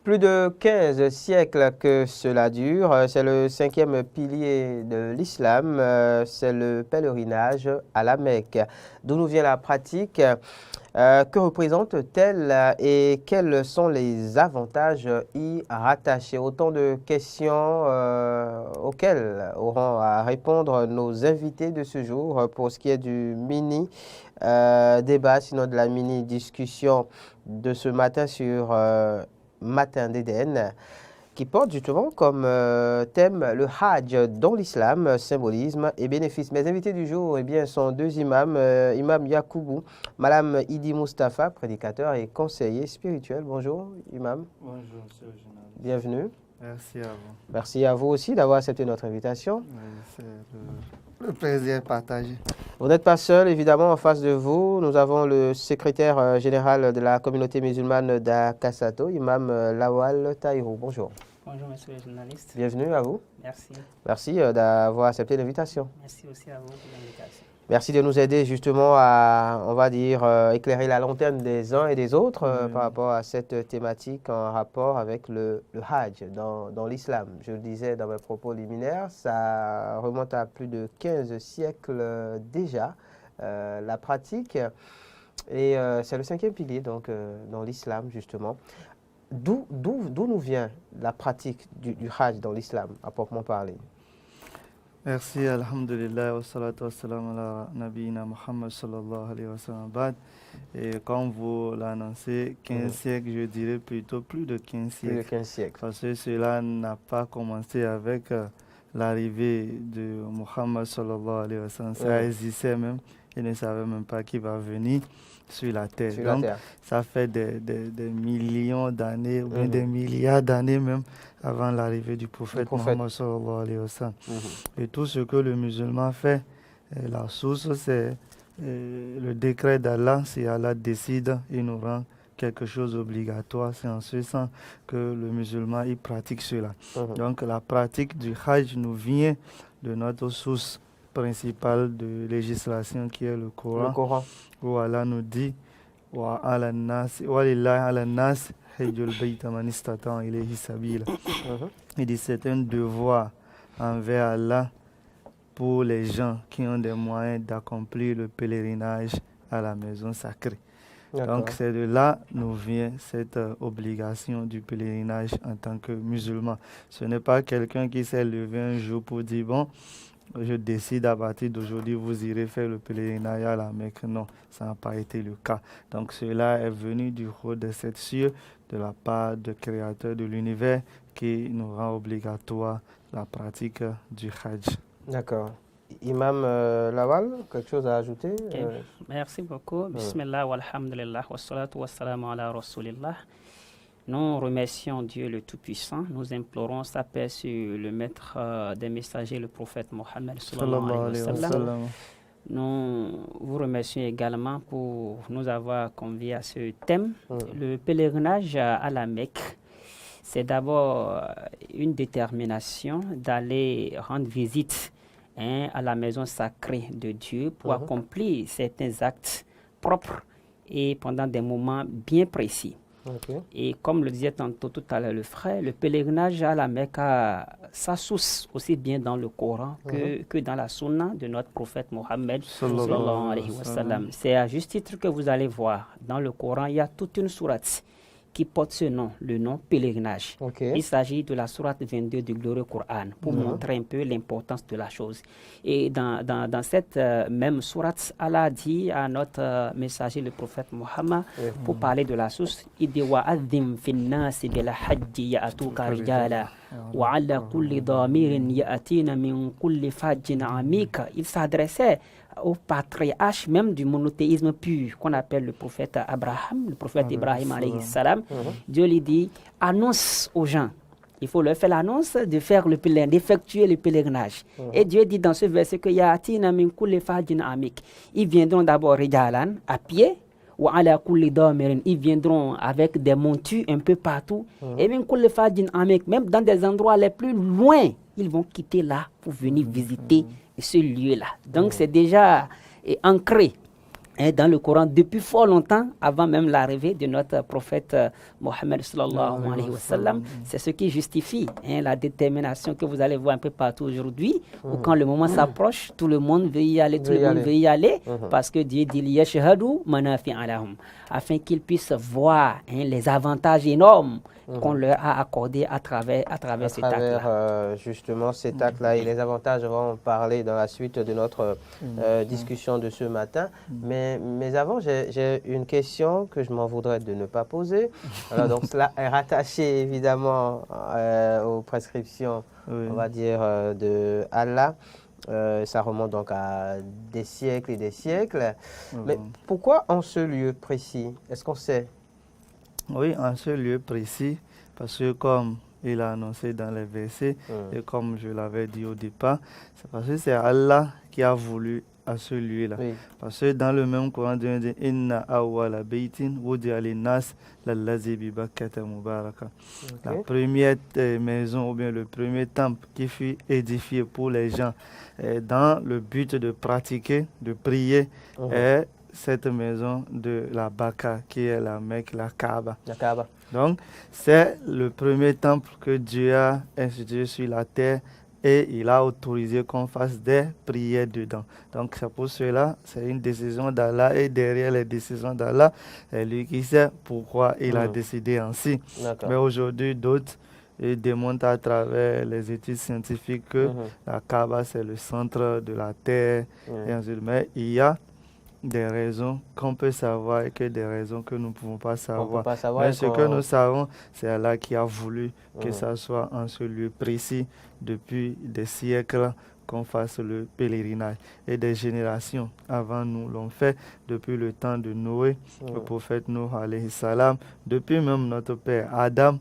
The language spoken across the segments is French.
Plus de 15 siècles que cela dure, c'est le cinquième pilier de l'islam, c'est le pèlerinage à la Mecque. D'où nous vient la pratique? Que représente-t-elle et quels sont les avantages y rattachés? Autant de questions auxquelles auront à répondre nos invités de ce jour pour ce qui est du mini débat, sinon de la mini discussion de ce matin sur Matin d'Éden, qui porte justement comme thème le Hajj dans l'islam, symbolisme et bénéfice. Mes invités du jour sont deux imams, Imam Yacoubou, Madame Idi Mustafa, prédicateur et conseiller spirituel. Bonjour Imam. Bonjour monsieur le journaliste. Bienvenue. Merci à vous. Merci à vous aussi d'avoir accepté notre invitation. C'est le plaisir partagé. Vous n'êtes pas seul, évidemment, en face de vous. Nous avons le secrétaire général de la communauté musulmane d'Akassato, Imam Lawal Taïrou. Bonjour. Bonjour, monsieur le journaliste. Bienvenue à vous. Merci. Merci d'avoir accepté l'invitation. Merci aussi à vous pour l'invitation. Merci de nous aider justement à, on va dire, éclairer la lanterne des uns et des autres par rapport à cette thématique en rapport avec le Hajj dans l'islam. Je le disais dans mes propos liminaires, ça remonte à plus de 15 siècles déjà, la pratique. Et c'est le cinquième pilier donc, dans l'islam justement. D'où nous vient la pratique du Hajj dans l'islam, à proprement parler? Merci, alhamdulillah, wa salatu wa salam ala nabiyina Muhammad sallallahu alayhi wa sallam. Et comme vous l'annoncez, 15 siècles, je dirais plutôt plus de 15 siècles. Plus de 15 siècles. Parce que cela n'a pas commencé avec l'arrivée de Muhammad sallallahu alayhi wa sallam. Ça existait même. Ils ne savaient même pas qui va venir sur la terre. Donc, ça fait des millions d'années, ou bien des milliards d'années même, avant l'arrivée du prophète Muhammad sallallahu alayhi wa sallam. Et tout ce que le musulman fait, la source, c'est le décret d'Allah. Si Allah décide, il nous rend quelque chose d'obligatoire. C'est en ce sens que le musulman, il pratique cela. Donc, la pratique du Hajj nous vient de notre source principale de législation qui est le Coran. Où Allah nous dit il dit c'est un devoir envers Allah pour les gens qui ont des moyens d'accomplir le pèlerinage à la maison sacrée. Donc c'est de là nous vient cette obligation du pèlerinage en tant que musulman. Ce n'est pas quelqu'un qui s'est levé un jour pour dire bon, je décide à partir d'aujourd'hui, vous irez faire le pèlerinage à la Mecque. Non, ça n'a pas été le cas. Donc cela est venu du rôle de cette cieux, de la part du Créateur de l'univers, qui nous rend obligatoire la pratique du Hajj. D'accord. Imam Lawal, quelque chose à ajouter? Merci beaucoup. Bismillah, walhamdulillah, wassalatu wassalamu ala rasulillah. Nous remercions Dieu le Tout-Puissant. Nous implorons sa paix sur le maître des messagers, le prophète Mohammed sallallahu alayhi wa sallam. Nous vous remercions également pour nous avoir conviés à ce thème. Le pèlerinage à la Mecque, c'est d'abord une détermination d'aller rendre visite à la maison sacrée de Dieu pour accomplir certains actes propres et pendant des moments bien précis. Et comme le disait tantôt tout à l'heure le frère, le pèlerinage à la Mecque a sa source aussi bien dans le Coran que dans la Sunna de notre prophète Mohammed sallallahu alayhi wa sallam. C'est à juste titre que vous allez voir dans le Coran, il y a toute une sourate qui porte ce nom, le nom pèlerinage. Il s'agit de la sourate 22 du glorieux Coran pour montrer un peu l'importance de la chose. Et dans cette même sourate, Allah dit à notre messager, le prophète Muhammad, pour parler de la source, il dit وَأَذِّمْ فِي النَّاسِ بِالْحَجِّ يَأْتُوكَ رِجَالًا وَعَلَى كُلِّ ضَامِرٍ يَأْتِينَ مِنْ كُلِّ فَجٍّ عَمِيقٍ. Il s'adressait au patriarche même du monothéisme pur qu'on appelle le prophète Abraham, le prophète Ibrahim alayhi salam. Dieu lui dit, annonce aux gens, il faut leur faire l'annonce de faire le pèlerinage, d'effectuer le pèlerinage. Et Dieu dit dans ce verset que Ya'atina min kulli fajin amik. Ils viendront d'abord rijalan, à pied, ou ala kulli damirin, ils viendront avec des montures un peu partout. Et min kulli fajin amik, même dans des endroits les plus loin, ils vont quitter là pour venir visiter ce lieu-là. Donc c'est déjà ancré dans le Coran depuis fort longtemps, avant même l'arrivée de notre prophète Mohammed sallallahu alayhi wa sallam. C'est ce qui justifie la détermination que vous allez voir un peu partout aujourd'hui, où quand le moment s'approche, tout le monde veut y aller, parce que Dieu dit liyashhadu manafi'a lahum, afin qu'ils puissent voir les avantages énormes qu'on leur a accordés à travers cet acte-là. Justement, cet acte-là et les avantages, on va en parler dans la suite de notre discussion de ce matin. Mais avant, j'ai une question que je m'en voudrais de ne pas poser. Alors, donc, cela est rattaché évidemment aux prescriptions, on va dire, de Allah. Ça remonte donc à des siècles et des siècles. Mais pourquoi en ce lieu précis? Est-ce qu'on sait? Oui, en ce lieu précis, parce que comme il a annoncé dans les versets, et comme je l'avais dit au départ, c'est parce que c'est Allah qui a voulu à ce lieu-là. Oui. Parce que dans le même Coran, Dieu dit Inna awwala baytin wudi'a lin-nas lallazi bi Bakkata mubaraka. La première maison ou bien le premier temple qui fut édifié pour les gens dans le but de pratiquer, de prier, est cette maison de la Baka qui est la Mecque, la Kaaba. Donc, c'est le premier temple que Dieu a institué sur la terre et il a autorisé qu'on fasse des prières dedans. Donc, c'est pour cela, c'est une décision d'Allah et derrière les décisions d'Allah, c'est lui qui sait pourquoi il a décidé ainsi. Mais aujourd'hui, d'autres démontrent à travers les études scientifiques que la Kaaba, c'est le centre de la terre. Et ainsi, mais il y a des raisons qu'on peut savoir et que des raisons que nous ne pouvons pas savoir. Mais ce que nous savons, c'est Allah qui a voulu que ça soit en ce lieu précis depuis des siècles qu'on fasse le pèlerinage. Et des générations avant nous l'ont fait depuis le temps de Noé, le prophète Noé alayhi salam, depuis même notre père Adam,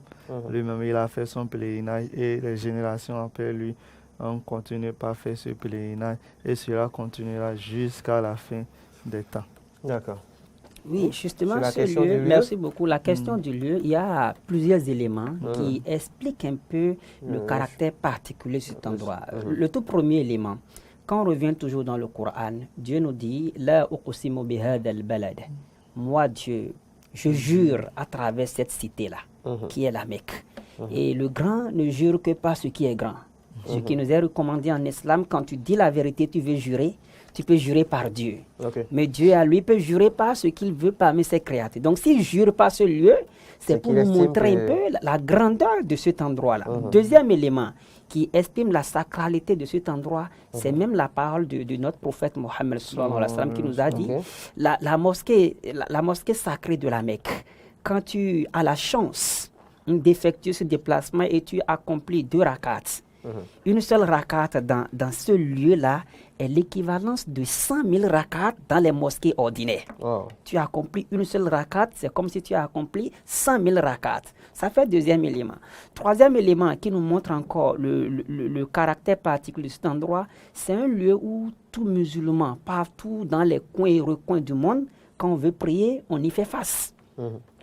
lui-même il a fait son pèlerinage et les générations après lui ont continué par faire ce pèlerinage et cela continuera jusqu'à la fin des temps. D'accord. Oui, justement, ce lieu, merci beaucoup. La question du lieu, il y a plusieurs éléments qui expliquent un peu le caractère particulier de cet endroit. Le tout premier élément, quand on revient toujours dans le Coran, Dieu nous dit La uqsimu bihadal balad. Moi, Dieu, je jure à travers cette cité-là, qui est la Mecque. Et le grand ne jure que par ce qui est grand. Ce qui nous est recommandé en islam, quand tu dis la vérité, tu veux jurer, tu peux jurer par Dieu. Mais Dieu, à lui, peut jurer par ce qu'il veut parmi ses créatures. Donc, s'il jure par ce lieu, c'est pour nous montrer un peu la grandeur de cet endroit-là. Deuxième élément qui estime la sacralité de cet endroit, c'est même la parole de notre prophète Mohammed sallallahu alayhi wa sallam qui nous a dit la mosquée sacrée de la Mecque, quand tu as la chance d'effectuer ce déplacement et tu accomplis 2 rakats, une seule rakat dans ce lieu-là est l'équivalence de 100 000 rakats dans les mosquées ordinaires. Tu as accompli une seule rakat, c'est comme si tu as accompli 100 000 rakats. Ça fait deuxième élément. Troisième élément qui nous montre encore le caractère particulier de cet endroit, c'est un lieu où tout musulman, partout dans les coins et recoins du monde, quand on veut prier, on y fait face.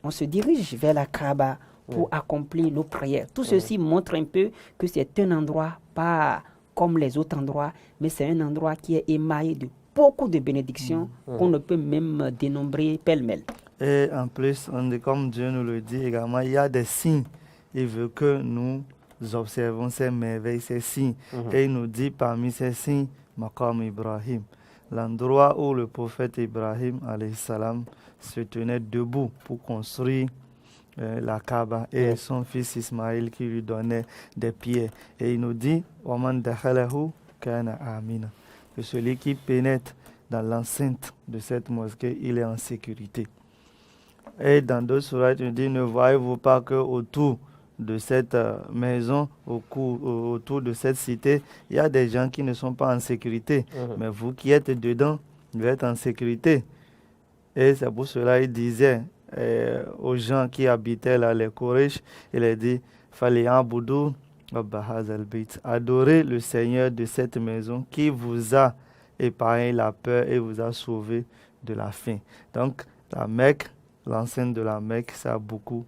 On se dirige vers la Kaaba pour accomplir nos prières. Tout ceci montre un peu que c'est un endroit pas comme les autres endroits, mais c'est un endroit qui est émaillé de beaucoup de bénédictions qu'on ne peut même dénombrer pêle-mêle. Et en plus, on dit, comme Dieu nous le dit également, il y a des signes. Il veut que nous observons ces merveilles, ces signes. Et il nous dit parmi ces signes, Maqam Ibrahim, l'endroit où le prophète Ibrahim alayhi salam se tenait debout pour construire la Kaaba et son fils Ismaël qui lui donnait des pierres. Et il nous dit Waman dakhalahu kana amina, que celui qui pénètre dans l'enceinte de cette mosquée, il est en sécurité. Et dans d'autres sourates, il dit ne voyez-vous pas que autour de cette maison, autour de cette cité, il y a des gens qui ne sont pas en sécurité, mais vous qui êtes dedans, vous êtes en sécurité. Et c'est pour cela qu'il disait aux gens qui habitaient là, les Quraysh, il a dit adorez le Seigneur de cette maison qui vous a épargné la peur et vous a sauvé de la faim. Donc la Mecque, l'enceinte de la Mecque, ça a beaucoup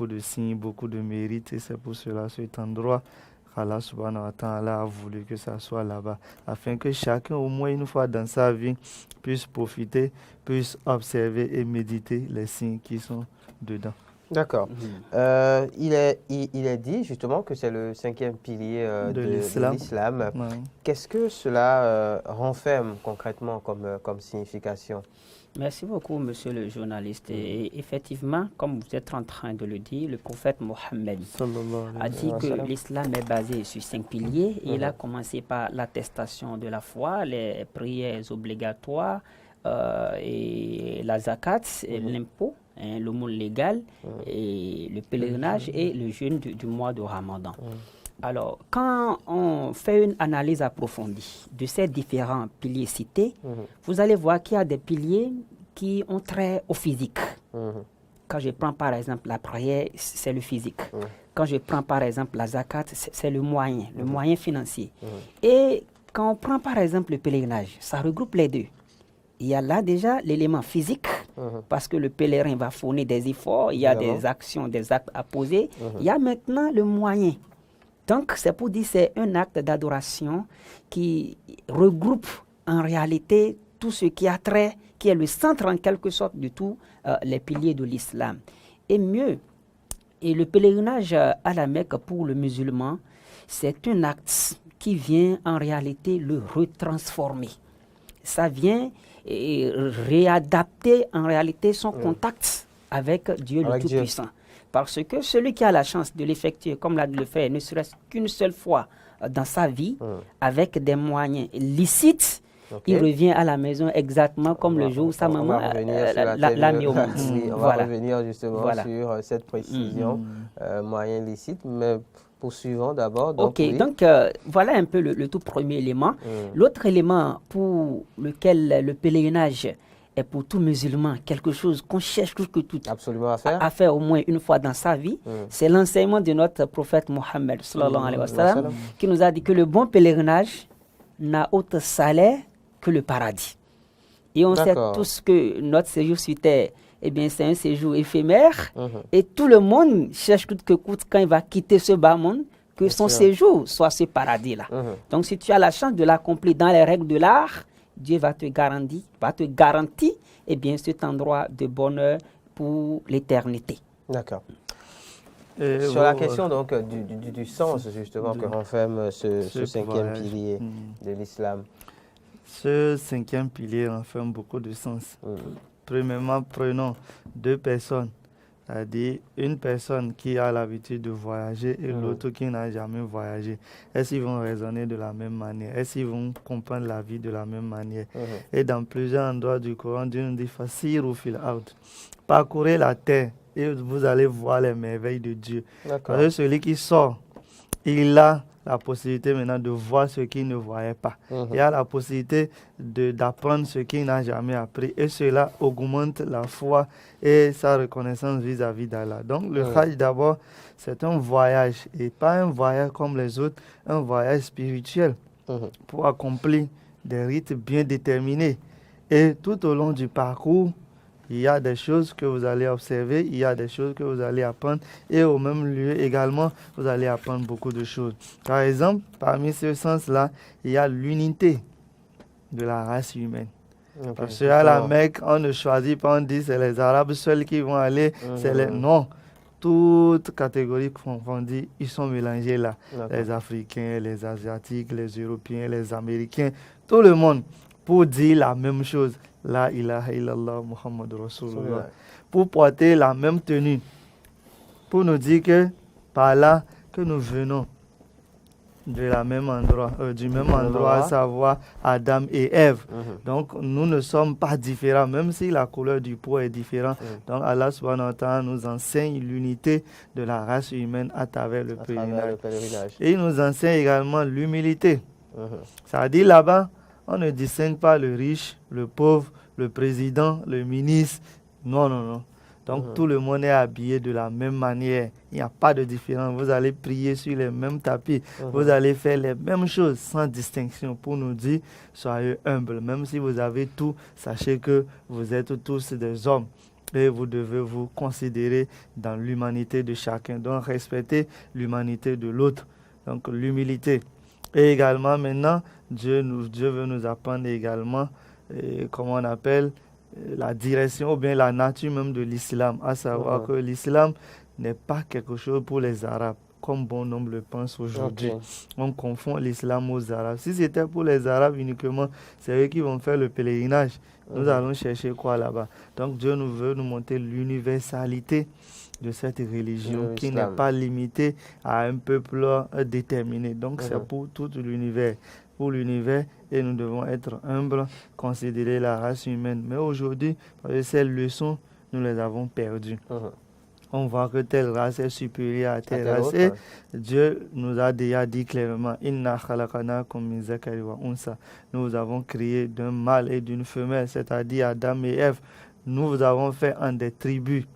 de signes, beaucoup de mérites, et c'est pour cela cet endroit Allah subhanahu wa ta'ala a voulu que ça soit là-bas, afin que chacun, au moins une fois dans sa vie, puisse profiter, puisse observer et méditer les signes qui sont dedans. D'accord. Il est dit justement que c'est le 5e pilier de l'islam. Ouais. Qu'est-ce que cela renferme concrètement comme signification? Merci beaucoup, monsieur le journaliste. Et effectivement, comme vous êtes en train de le dire, le prophète Mohammed a dit que l'islam est basé sur 5 piliers. Il a commencé par l'attestation de la foi, les prières obligatoires, et la zakat, l'impôt, le mot légal, et le pèlerinage et le jeûne du mois de Ramadan. Alors, quand on fait une analyse approfondie de ces différents piliers cités, vous allez voir qu'il y a des piliers qui ont trait au physique. Quand je prends par exemple la prière, c'est le physique. Quand je prends par exemple la zakat, c'est le moyen financier. Et quand on prend par exemple le pèlerinage, ça regroupe les deux. Il y a là déjà l'élément physique, parce que le pèlerin va fournir des efforts, il y a des actions, des actes à poser. Il y a maintenant le moyen. Donc, c'est pour dire que c'est un acte d'adoration qui regroupe en réalité tout ce qui a trait, qui est le centre en quelque sorte de tous les piliers de l'islam. Et mieux, et le pèlerinage à la Mecque pour le musulman, c'est un acte qui vient en réalité le retransformer. Ça vient réadapter en réalité son contact avec Dieu le Tout-Puissant. Parce que celui qui a la chance de l'effectuer, comme l'a le fait, ne serait-ce qu'une seule fois dans sa vie, avec des moyens licites, il revient à la maison exactement comme le jour où sa maman l'a mis au monde. On va revenir justement sur cette précision, moyen licite, mais poursuivons d'abord. Donc, donc voilà un peu le tout premier élément. L'autre élément pour lequel le pèlerinage est pour tout musulman quelque chose qu'on cherche tout absolument à faire au moins une fois dans sa vie, c'est l'enseignement de notre prophète Mohammed sallallahu alayhi wa sallam, qui nous a dit que le bon pèlerinage n'a autre salaire que le paradis. Et on sait tous que notre séjour sur terre, eh bien, c'est un séjour éphémère, et tout le monde cherche coûte que coûte quand il va quitter ce bas monde, que son séjour soit ce paradis-là. Donc si tu as la chance de l'accomplir dans les règles de l'art, Dieu va te garantir eh bien, cet endroit de bonheur pour l'éternité. D'accord. Sur la question donc du sens justement que renferme ce 5e pilier de l'islam. Ce 5e pilier renferme beaucoup de sens. Premièrement, prenons 2 personnes, c'est-à-dire une personne qui a l'habitude de voyager et l'autre qui n'a jamais voyagé. Est-ce qu'ils vont raisonner de la même manière? Est-ce qu'ils vont comprendre la vie de la même manière? Et dans plusieurs endroits du Coran, Dieu nous dit « Fasiru fil ard ». Parcourez la terre et vous allez voir les merveilles de Dieu. Parce que celui qui sort, il a la possibilité maintenant de voir ce qu'il ne voyait pas. Il a la possibilité d'apprendre ce qu'il n'a jamais appris. Et cela augmente la foi et sa reconnaissance vis-à-vis d'Allah. Donc le Hajj d'abord, c'est un voyage. Et pas un voyage comme les autres, un voyage spirituel pour accomplir des rites bien déterminés. Et tout au long du parcours, il y a des choses que vous allez observer, il y a des choses que vous allez apprendre et au même lieu également, vous allez apprendre beaucoup de choses. Par exemple, parmi ce sens-là, il y a l'unité de la race humaine. Parce qu'à la Mecque, on ne choisit pas, on dit c'est les Arabes seuls qui vont aller, non. Toutes catégories confondues, ils sont mélangés là. Les Africains, les Asiatiques, les Européens, les Américains, tout le monde pour dire la même chose. La ilaha illallah Muhammad Rasulullah. Pour porter la même tenue. Pour nous dire que par là que nous venons du même endroit, à savoir Adam et Ève. Donc nous ne sommes pas différents, même si la couleur du peau est différente. Donc Allah subhanahu wa ta'ala nous enseigne l'unité de la race humaine à travers le pèlerinage. Et il nous enseigne également l'humilité. Ça dit là-bas, on ne distingue pas le riche, le pauvre, le président, le ministre. Non. Donc tout le monde est habillé de la même manière. Il n'y a pas de différence. Vous allez prier sur les mêmes tapis. Vous allez faire les mêmes choses sans distinction pour nous dire soyez humbles. Même si vous avez tout, sachez que vous êtes tous des hommes. Et vous devez vous considérer dans l'humanité de chacun. Donc respectez l'humanité de l'autre. Donc l'humilité. Et également maintenant, Dieu veut nous apprendre également, comment on appelle, la direction ou bien la nature même de l'islam. À savoir que l'islam n'est pas quelque chose pour les Arabes, comme bon nombre le pensent aujourd'hui. On confond l'islam aux Arabes. Si c'était pour les Arabes uniquement, c'est eux qui vont faire le pèlerinage. Nous allons chercher quoi là-bas? Donc Dieu nous veut nous montrer l'universalité de cette religion qui n'est pas limitée à un peuple déterminé. Donc c'est pour tout l'univers. Pour l'univers, et nous devons être humbles, considérer la race humaine. Mais aujourd'hui, ces leçons, nous les avons perdues. On voit que telle race est supérieure à telle race. Et Dieu nous a déjà dit clairement, Inna khalaqnakum min zakari wa unsa. Nous avons créé d'un mâle et d'une femelle, c'est-à-dire Adam et Ève. Nous vous avons fait en des tribus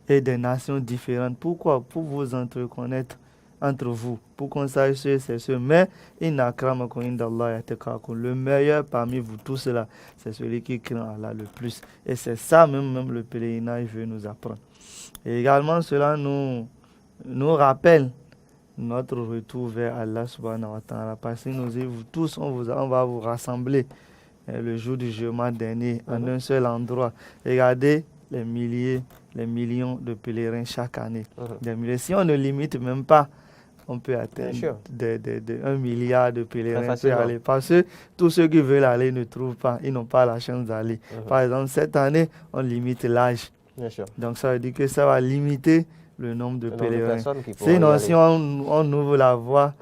et des nations différentes. Pourquoi? Pour vous reconnaître entre vous, pour qu'on sache ce, c'est ce. Mais inna akramakum indallahi atqakum. Le meilleur parmi vous tous là, c'est celui qui craint Allah le plus. Et c'est ça même le pèlerinage veut nous apprendre. Et également, cela nous rappelle notre retour vers Allah subhanahu wa ta'ala. Parce que nous dit, vous tous, on va vous rassembler le jour du jugement dernier en un seul endroit. Regardez les milliers, les millions de pèlerins chaque année. Si on ne limite même pas, on peut atteindre 1 milliard de pèlerins. Parce que tous ceux qui veulent aller ne trouvent pas, ils n'ont pas la chance d'aller. Par exemple, cette année, on limite l'âge. Donc ça veut dire que ça va limiter le nombre de pèlerins. Sinon, si on ouvre la voie,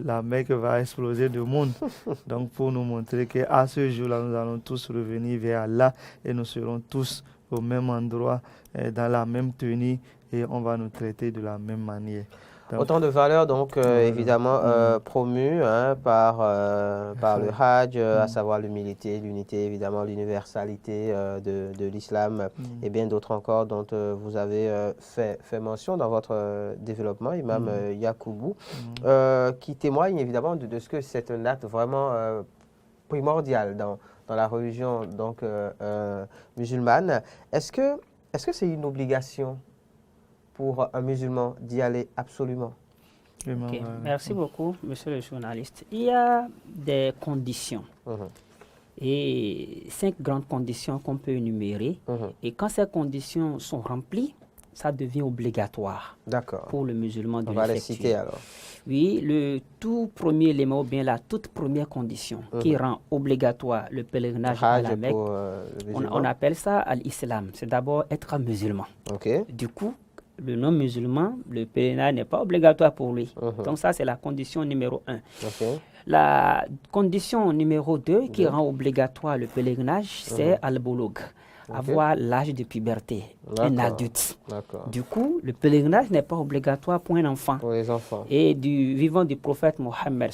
la Mecque va exploser de monde. Donc pour nous montrer qu'à ce jour-là, nous allons tous revenir vers Allah et nous serons tous au même endroit, dans la même tenue, et on va nous traiter de la même manière. Donc, autant de valeurs donc évidemment promues par le Hajj, à savoir l'humilité, l'unité, évidemment l'universalité de l'islam et bien d'autres encore dont vous avez fait mention dans votre développement, Imam Yacoubou, qui témoigne évidemment de ce que c'est un acte vraiment primordial dans la religion donc musulmane. Est-ce que c'est une obligation pour un musulman d'y aller absolument? Okay. Merci beaucoup, monsieur le journaliste. Il y a des conditions. Et 5 grandes conditions qu'on peut énumérer. Et quand ces conditions sont remplies, ça devient obligatoire pour le musulman de l'effectuer. On va les citer alors. Oui, le tout premier élément, ou bien la toute première condition qui rend obligatoire le pèlerinage à la Mecque, on appelle ça l'islam. C'est d'abord être musulman. Du coup, le non-musulman, le pèlerinage n'est pas obligatoire pour lui. Donc ça, c'est la condition numéro 1. La condition numéro 2 qui rend obligatoire le pèlerinage, c'est al-Bouloug. Avoir l'âge de puberté, un adulte. Du coup, le pèlerinage n'est pas obligatoire pour un enfant. Pour les enfants. Et du vivant du prophète Mohammed,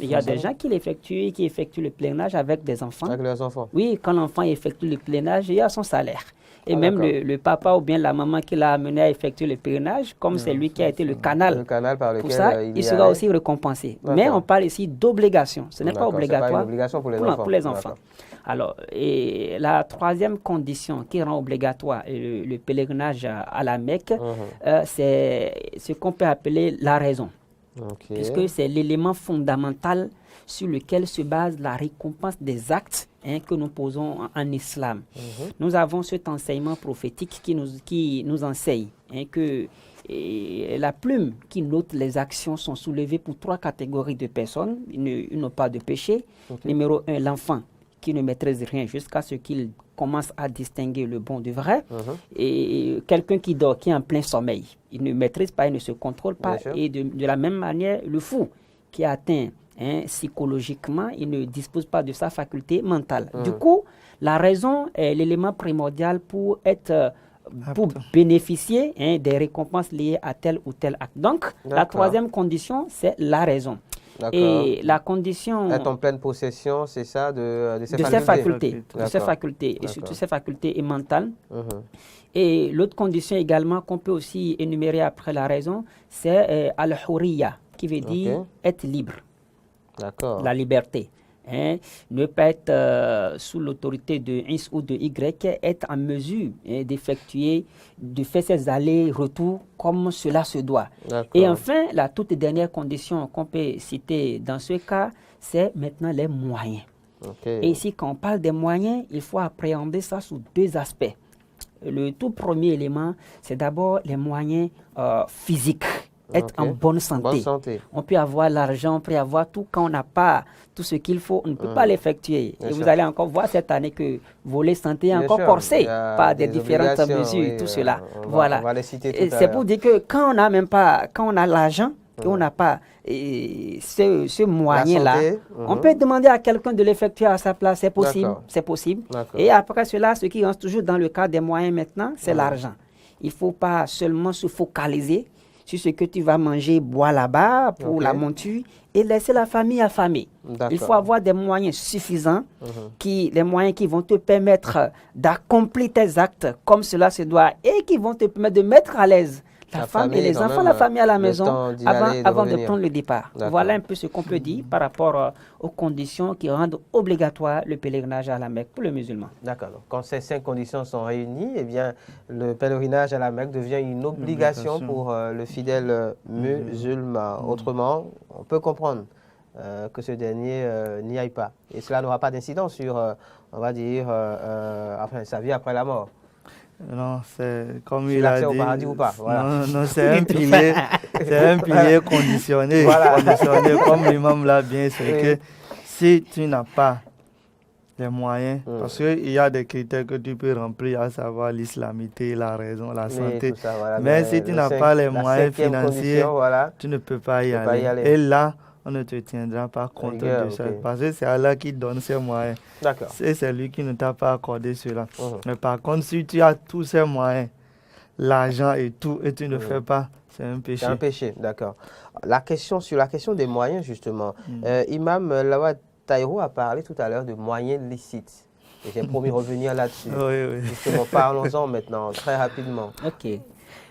il y a des gens qui effectuent le pèlerinage avec des enfants. Avec les enfants. Oui, quand l'enfant effectue le pèlerinage, il a son salaire. Et même le papa ou bien la maman qui l'a amené à effectuer le pèlerinage, comme c'est lui qui a été le canal par lequel pour ça, il sera aussi récompensé. Mais on parle ici d'obligation. Ce n'est pas obligatoire. C'est pas une obligation pour les enfants. Alors, et la troisième condition qui rend obligatoire le pèlerinage à la Mecque, c'est ce qu'on peut appeler la raison. Puisque c'est l'élément fondamental sur lequel se base la récompense des actes que nous posons en islam. Nous avons cet enseignement prophétique qui nous enseigne que la plume qui note les actions sont soulevées pour 3 catégories de personnes. Ils n'ont pas de péché. Numéro 1, l'enfant qui ne maîtrise rien jusqu'à ce qu'il commence à distinguer le bon du vrai. Et quelqu'un qui dort, qui est en plein sommeil, il ne maîtrise pas, il ne se contrôle pas. Et de la même manière, le fou qui est atteint psychologiquement, il ne dispose pas de sa faculté mentale. Du coup, la raison est l'élément primordial pour bénéficier des récompenses liées à tel ou tel acte. Donc, la troisième condition, c'est la raison. Et la condition... Être en pleine possession, c'est ça, de ses facultés. De ses facultés, et surtout ses facultés mentales. Et l'autre condition également qu'on peut aussi énumérer après la raison, c'est al-hurriya, qui veut dire être libre. La liberté. hein, ne pas être sous l'autorité de X ou de Y, être en mesure d'effectuer, de faire ses allers-retours comme cela se doit. Et enfin, la toute dernière condition qu'on peut citer dans ce cas, c'est maintenant les moyens. Et ici, quand on parle des moyens, il faut appréhender ça sous deux aspects. Le tout premier élément, c'est d'abord les moyens physiques. Être en bonne santé. On peut avoir l'argent, on peut avoir tout. Quand on n'a pas tout ce qu'il faut, on ne peut pas l'effectuer. Et vous allez encore voir cette année que volet santé est encore corsé par des différentes mesures, tout cela. Voilà. C'est pour dire que quand on n'a même pas, quand on a l'argent, et on n'a pas ce moyen-là, on peut demander à quelqu'un de l'effectuer à sa place. C'est possible. C'est possible. Et après cela, ce qui rentre toujours dans le cadre des moyens maintenant, c'est l'argent. Il ne faut pas seulement se focaliser sur ce que tu vas manger, boire là-bas pour la monture et laisser la famille affamée. Il faut avoir des moyens suffisants, les moyens qui vont te permettre d'accomplir tes actes comme cela se doit et qui vont te permettre de mettre à l'aise la femme et les enfants, la famille à la maison avant de prendre le départ. Voilà un peu ce qu'on peut dire par rapport aux conditions qui rendent obligatoire le pèlerinage à la Mecque pour le musulman. D'accord. Quand ces 5 conditions sont réunies, eh bien, le pèlerinage à la Mecque devient une obligation pour le fidèle musulman. Autrement, on peut comprendre que ce dernier n'y aille pas. Et cela n'aura pas d'incidence sur, on va dire, enfin, sa vie après la mort. Non, c'est comme il a dit. Au paradis ou pas, voilà. Non, c'est un pilier, conditionné, conditionné, comme l'imam l'a bien expliqué. Si tu n'as pas les moyens, parce qu'il y a des critères que tu peux remplir, à savoir l'islamité, la raison, la santé. Ça, voilà. Mais si tu n'as pas les moyens financiers, tu ne peux pas y aller. Et là, on ne te tiendra pas compte de ça. Parce que c'est Allah qui donne ces moyens. D'accord. C'est lui qui ne t'a pas accordé cela. Mais par contre, si tu as tous ces moyens, l'argent et tout, et tu ne fais pas, c'est un péché. C'est un péché, d'accord. Sur la question des moyens, justement, Imam Lawad Taïrou a parlé tout à l'heure de moyens licites. Et j'ai promis revenir là-dessus. Oui. Justement, parlons-en maintenant, très rapidement. Ok.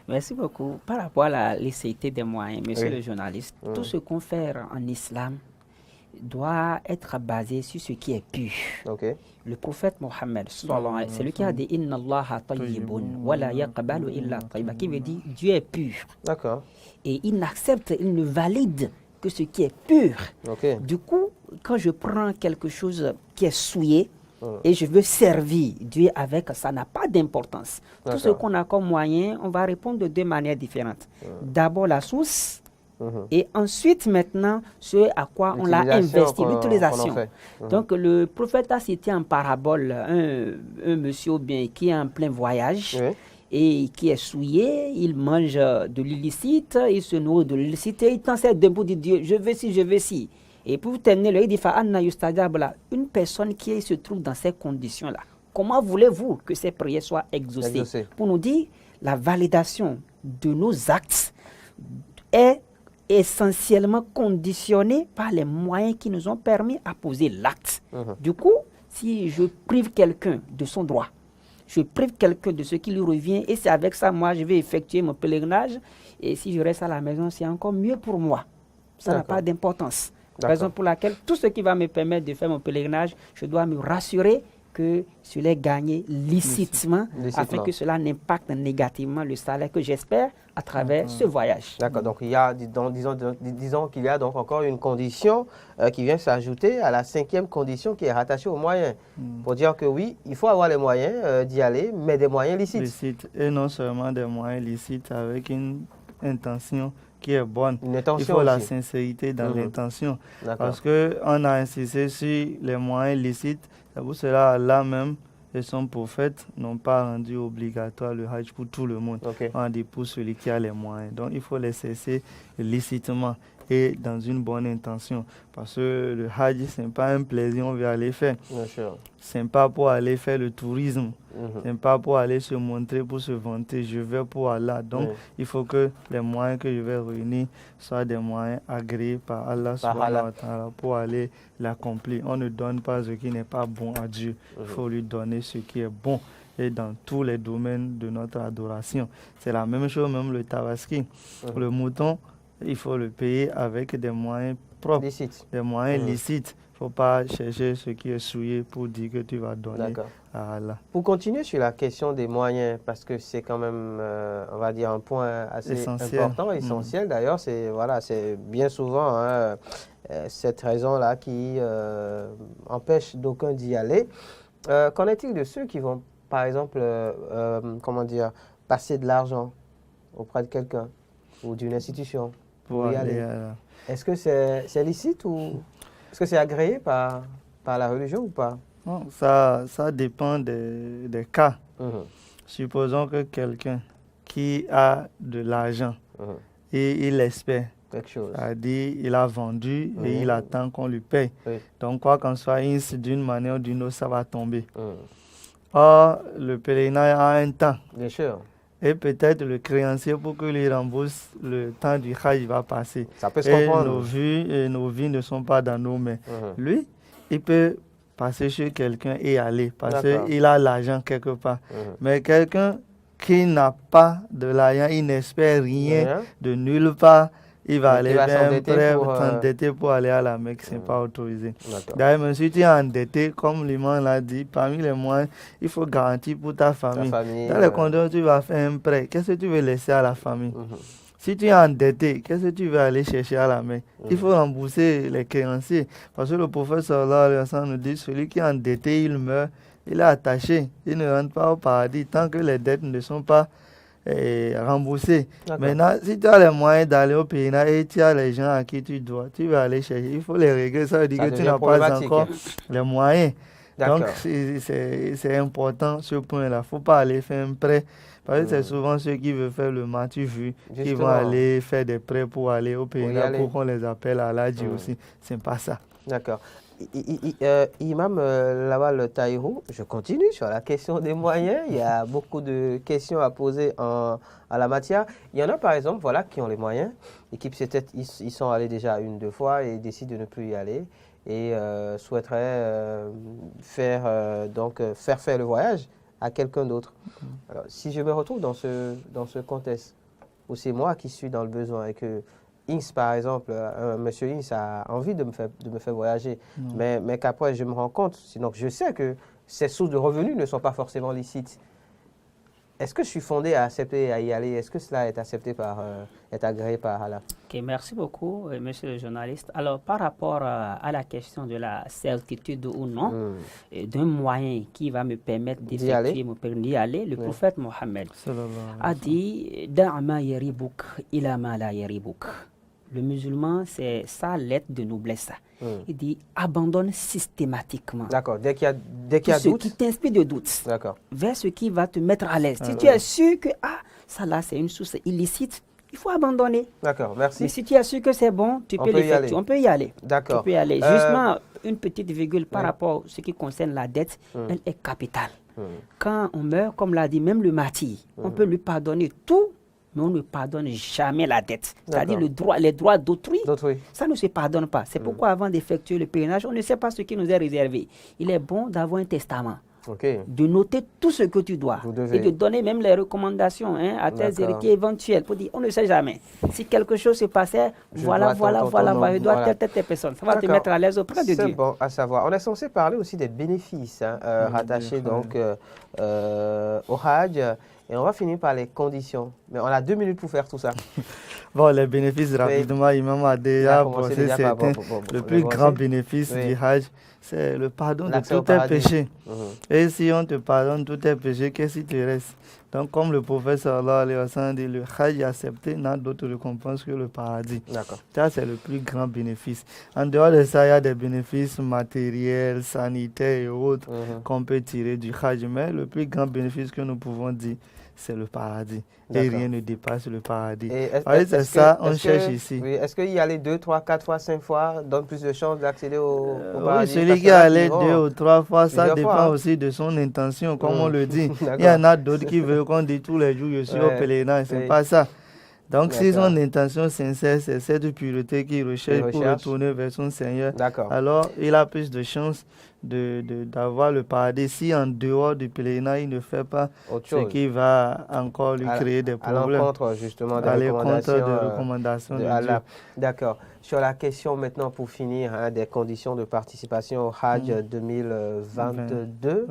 Merci beaucoup. Par rapport à la licéité des moyens, monsieur le journaliste, tout ce qu'on fait en islam doit être basé sur ce qui est pur. Le prophète Mohammed, c'est lui qui a dit « Inna Allaha tayyibun wa la yaqbalu illa tayyiba » qui veut dire « Dieu est pur ». D'accord. Et il n'accepte, il ne valide que ce qui est pur. Du coup, quand je prends quelque chose qui est souillé, et je veux servir Dieu avec, ça n'a pas d'importance. Tout ce qu'on a comme moyen, on va répondre de deux manières différentes. D'abord la source, et ensuite maintenant ce à quoi on l'a investi, l'utilisation. Donc le prophète a cité en parabole un monsieur bien qui est en plein voyage et qui est souillé, il mange de l'illicite, il se nourrit de l'illicite, et il t'en sert debout, dit Dieu, je veux ci. Et pour terminer, il dit une personne qui se trouve dans ces conditions-là, comment voulez-vous que ces prières soient exaucées? Pour nous dire, la validation de nos actes est essentiellement conditionnée par les moyens qui nous ont permis à poser l'acte. Du coup, si je prive quelqu'un de son droit, je prive quelqu'un de ce qui lui revient, et c'est avec ça, moi, je vais effectuer mon pèlerinage, et si je reste à la maison, c'est encore mieux pour moi. Ça n'a pas d'importance. Raison pour laquelle tout ce qui va me permettre de faire mon pèlerinage, je dois me rassurer que je l'ai gagné licitement, afin que cela n'impacte négativement le salaire que j'espère à travers ce voyage. D'accord, donc il y a, disons qu'il y a donc encore une condition qui vient s'ajouter à la 5e condition qui est rattachée aux moyens. Pour dire que oui, il faut avoir les moyens d'y aller, mais des moyens licites. Et non seulement des moyens licites avec une intention qui est bonne. Il faut la sincérité dans l'intention. Parce qu'on a insisté sur les moyens licites. C'est pour cela Allah même et son prophète n'ont pas rendu obligatoire le Hajj pour tout le monde. On a dit pour celui qui a les moyens. Donc il faut les cesser licitement et dans une bonne intention. Parce que le Hajj, ce n'est pas un plaisir, on veut aller faire. Ce n'est pas pour aller faire le tourisme. Ce n'est pas pour aller se montrer, pour se vanter. Je vais pour Allah. Donc, il faut que les moyens que je vais réunir soient des moyens agréés par Allah pour aller l'accomplir. On ne donne pas ce qui n'est pas bon à Dieu. Il faut lui donner ce qui est bon. Et dans tous les domaines de notre adoration. C'est la même chose, même le tabaski. Le mouton, il faut le payer avec des moyens propres, des moyens licites. Il faut pas chercher ce qui est souillé pour dire que tu vas donner à Allah. Pour continuer sur la question des moyens, parce que c'est quand même, on va dire, un point assez important, essentiel d'ailleurs, c'est bien souvent cette raison-là qui empêche d'aucuns d'y aller. Qu'en est-il de ceux qui vont, par exemple, passer de l'argent auprès de quelqu'un ou d'une institution pour y aller? Est-ce que c'est licite ou est-ce que c'est agréé par la religion ou pas? Non, ça dépend des cas. Supposons que quelqu'un qui a de l'argent et il espère quelque chose, c'est-à-dire il a vendu et il attend qu'on lui paye. Donc quoi qu'en soit, d'une manière ou d'une autre, ça va tomber. Or, le pèlerinage a un temps. Bien sûr. Et peut-être le créancier, pour que lui rembourse, le temps du Hajj va passer. Ça peut se comprendre. Nos vies ne sont pas dans nos mains. Lui, il peut passer chez quelqu'un et aller, parce qu'il a l'argent quelque part. Mais quelqu'un qui n'a pas de l'argent, il n'espère rien de nulle part, il va aller s'endetter pour aller à la Mecque, ce n'est pas autorisé. D'ailleurs, même si tu es endetté, comme l'imam l'a dit, parmi les moyens, il faut garantir pour ta famille. Dans les conditions, tu vas faire un prêt, qu'est-ce que tu veux laisser à la famille? Si tu es endetté, qu'est-ce que tu veux aller chercher à la Mecque? Il faut rembourser les créanciers. Parce que le prophète sallallahu alayhi wa sallam nous dit, celui qui est endetté, il meurt, il est attaché, il ne rentre pas au paradis tant que les dettes ne sont pas remboursé. Maintenant, si tu as les moyens d'aller au pèlerinage et tu as les gens à qui tu dois, tu vas aller chercher. Il faut les régler. Ça veut dire que tu n'as pas encore les moyens. Donc, c'est important ce point-là. Il ne faut pas aller faire un prêt. Parce que c'est souvent ceux qui veulent faire le matu vu, qui vont aller faire des prêts pour aller au pèlerinage pour qu'on les appelle à l'Hadji aussi. Ce n'est pas ça. D'accord. Imam Lawal Tahirou, je continue sur la question des moyens. Il y a beaucoup de questions à poser à la matière. Il y en a par exemple qui ont les moyens et qui peut-être ils sont allés déjà une, deux fois et décident de ne plus y aller et souhaiteraient faire faire le voyage à quelqu'un d'autre. Alors, si je me retrouve dans ce contexte où c'est moi qui suis dans le besoin et que Inks, par exemple, monsieur Inks a envie de me faire voyager, mais qu'après je me rends compte, sinon je sais que ces sources de revenus ne sont pas forcément licites. Est-ce que je suis fondé à accepter à y aller? Est-ce que cela est accepté est agréé par Allah? Ok, merci beaucoup, monsieur le journaliste. Alors, par rapport à la question de la certitude ou non, d'un moyen qui va me permettre d'effectuer mon permis d'y aller, le prophète Mohammed a dit « Da'ama yaribuk ila ma la yaribuk ». Le musulman, c'est ça lettre de noblesse. Il dit abandonne systématiquement. D'accord. Dès qu'il y a doute. Ce qui t'inspire de doute. D'accord. Vers ce qui va te mettre à l'aise. Si tu es sûr que ça là c'est une source illicite, il faut abandonner. D'accord. Merci. Mais si tu es sûr que c'est bon, tu peux l'effectuer. On peut y aller. D'accord. Tu peux y aller. Justement, une petite virgule par rapport à ce qui concerne la dette, elle est capitale. Quand on meurt, comme l'a dit même le martyr, on peut lui pardonner tout. Mais on ne pardonne jamais la dette. C'est-à-dire les droits d'autrui, ça ne se pardonne pas. C'est pourquoi avant d'effectuer le pèlerinage, on ne sait pas ce qui nous est réservé. Il est bon d'avoir un testament, de noter tout ce que tu dois et de donner même les recommandations à tes héritiers éventuels pour dire on ne sait jamais. Si quelque chose se passait, je dois telle personne. Ça va te mettre à l'aise auprès de Dieu. C'est bon à savoir. On est censé parler aussi des bénéfices rattachés donc au Hajj. Et on va finir par les conditions. Mais on a 2 minutes pour faire tout ça. Bon, les bénéfices, rapidement, Imam a déjà posé certains. Le plus grand bénéfice du Hajj, c'est le pardon de tous tes péchés. Et si on te pardonne tous tes péchés, qu'est-ce qui te reste? Donc, comme le prophète sallallahu alayhi wa sallam dit, le Hajj accepté n'a d'autre récompense que le paradis. Ça, c'est le plus grand bénéfice. En dehors de ça, il y a des bénéfices matériels, sanitaires et autres qu'on peut tirer du Hajj. Mais le plus grand bénéfice que nous pouvons dire, c'est le paradis. Et rien ne dépasse le paradis. C'est ça, on cherche ici. Oui, est-ce qu'il y aller 2, 3, 4 fois, 5 fois donne plus de chances d'accéder au paradis? Oui, celui qui est allé 2 ou 3 fois, ça dépend aussi de son intention, comme on le dit. Il y en a d'autres qui veulent qu'on dise tous les jours, je suis au pèlerinage. Ce n'est pas ça. Donc, si son intention sincère, c'est cette pureté qu'il recherche pour retourner vers son Seigneur, alors il a plus de chances d'avoir le paradis. Si en dehors du pèlerinage, il ne fait pas ce qui va encore lui créer des problèmes. À l'encontre, justement, des recommandations de Allah. D'accord. Sur la question maintenant, pour finir, des conditions de participation au Hajj 2022,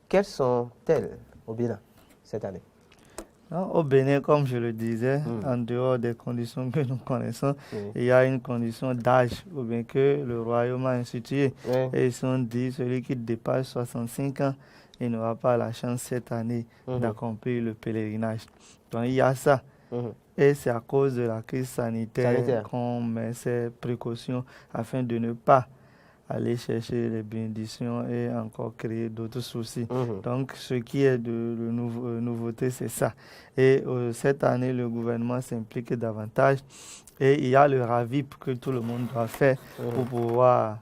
quelles sont-elles au Bénin cette année? Au Bénin, comme je le disais, en dehors des conditions que nous connaissons, il y a une condition d'âge, ou bien que le royaume a institué. Et ils sont dit, celui qui dépasse 65 ans, il n'aura pas la chance cette année d'accomplir le pèlerinage. Donc il y a ça. Et c'est à cause de la crise sanitaire qu'on met ces précautions afin de ne pas aller chercher les bénédictions et encore créer d'autres soucis. Donc, ce qui est de nouveauté, c'est ça. Et cette année, le gouvernement s'implique davantage et il y a le RAVIP que tout le monde doit faire pour pouvoir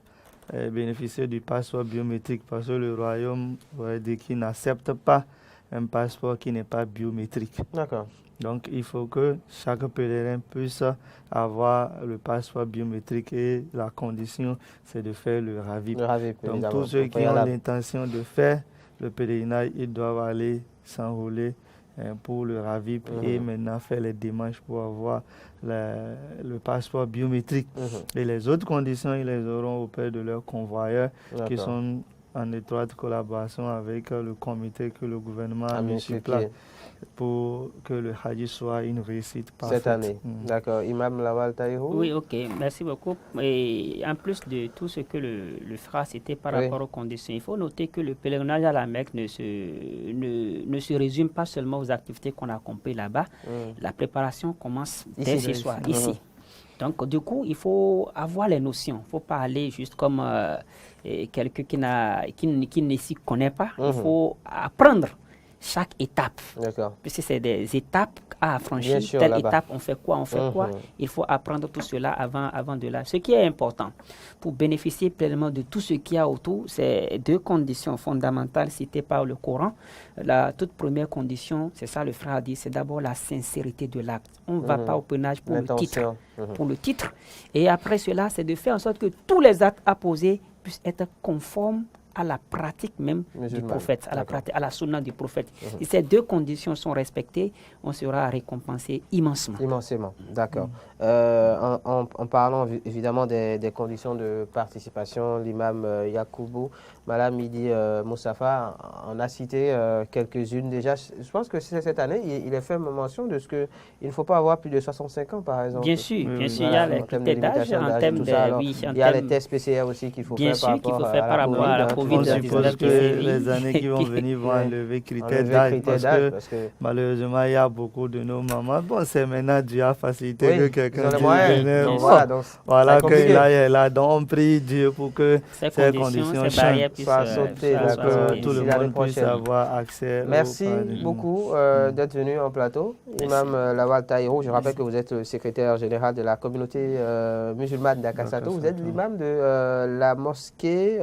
bénéficier du passeport biométrique parce que le royaume dit qu'il n'accepte pas un passeport qui n'est pas biométrique. D'accord. Donc, il faut que chaque pèlerin puisse avoir le passeport biométrique et la condition, c'est de faire le RAVIP. Donc, tous ceux qui ont l'intention de faire le pèlerinage, ils doivent aller s'enrôler pour le RAVIP et maintenant faire les démarches pour avoir le passeport biométrique. Et les autres conditions, ils les auront auprès de leurs convoyeurs qui sont en étroite collaboration avec le comité que le gouvernement a mis sur place pour que le Hajj soit une réussite parfaite. Cette année. D'accord. Imam Lawal Tahirou. Oui, ok. Merci beaucoup. Et en plus de tout ce que le frère citait par rapport aux conditions, il faut noter que le pèlerinage à la Mecque ne se résume pas seulement aux activités qu'on a accompli là-bas. La préparation commence dès ce soir, ici. Donc, du coup, il faut avoir les notions. Il ne faut pas aller juste comme quelqu'un qui ne s'y connaît pas. Il faut apprendre chaque étape. Puisque c'est des étapes à franchir. Telle étape, on fait quoi, Il faut apprendre tout cela avant de là. Ce qui est important pour bénéficier pleinement de tout ce qu'il y a autour, c'est deux conditions fondamentales citées par le Coran. La toute première condition, c'est ça le frère a dit, c'est d'abord la sincérité de l'acte. On ne va pas au pèlerinage pour le titre. Pour le titre. Et après cela, c'est de faire en sorte que tous les actes à poser puissent être conformes à la pratique même du prophète, à la sunna du prophète. Si ces deux conditions sont respectées, on sera récompensé immensément. Immensément, d'accord. En parlant évidemment des conditions de participation, l'imam Yacoubou Malam Idi Moustapha en a cité quelques-unes déjà. Je pense que cette année, il a fait mention de ce qu'il ne faut pas avoir plus de 65 ans, par exemple. Bien sûr, bien sûr. Il y a les critères d'âge, en termes de... Il y a les tests PCR aussi qu'il faut faire par rapport à la COVID. On suppose que les années qui vont venir vont enlever critères d'âge parce que malheureusement, il y a beaucoup de nos mamans. Bon, c'est maintenant Dieu a facilité que quelqu'un qui venait. Voilà, qu'il aille là. Donc, on prie Dieu pour que ces conditions soient sautées, pour que tout le monde puisse avoir accès. Merci beaucoup d'être venu en plateau. Imam Lawal Tahirou, je rappelle que vous êtes le secrétaire général de la communauté musulmane d'Akassato. Vous êtes l'imam de la mosquée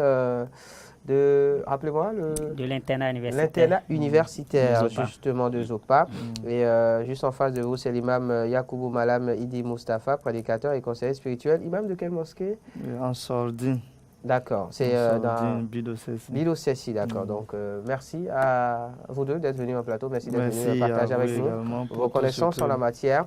rappelez-moi, de l'internat universitaire. L'internat universitaire, justement, de Zopa. Et juste en face de vous, c'est l'imam Yacoubou Malam Idi Moustapha, prédicateur et conseiller spirituel. Imam de quelle mosquée? En Sordine. D'accord, c'est dans Bido Cessi, d'accord. Donc, merci à vous deux d'être venus en plateau. Merci d'être venus partager avec nous vos connaissances en la matière.